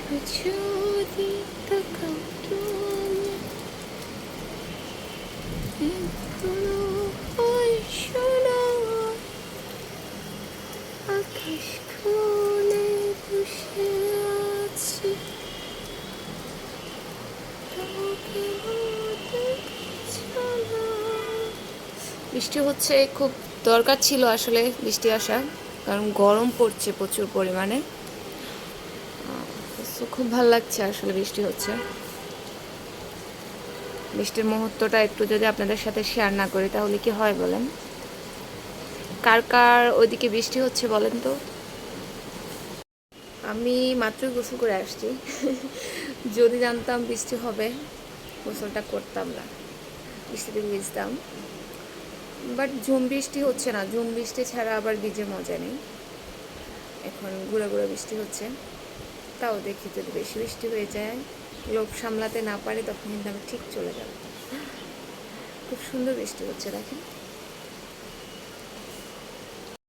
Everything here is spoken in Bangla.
যদি তাকাও তুমি এখনো হয় শোনা আকাশ খুলে বসে আছি বৃষ্টি হচ্ছে, খুব দরকার ছিল আসলে বৃষ্টি আসা, কারণ গরম পড়ছে প্রচুর পরিমাণে। তো খুব ভালো লাগছে আসলে বৃষ্টি হচ্ছে। বৃষ্টির মুহূর্তটা একটু যদি আপনাদের সাথে শেয়ার না করি তাহলে কি হয় বলেন? কার কার ওইদিকে বৃষ্টি হচ্ছে বলেন তো? আমি মাত্রই গোসল করে আসছি। যদি জানতাম বৃষ্টি হবে গোসলটা করতাম না, বৃষ্টিতে ভিজতাম। বাট ঝুম বৃষ্টি হচ্ছে না, ঝুম বৃষ্টি ছাড়া আবার ভিজে মজা নেই। এখন গুঁড়ো গুঁড়ো বৃষ্টি হচ্ছে, তাও দেখি যদি বেশি বৃষ্টি হয়ে যায়, লোভ সামলাতে না পারি, তখন কিন্তু আমি ঠিক চলে যাব। খুব সুন্দর বৃষ্টি হচ্ছে দেখেন।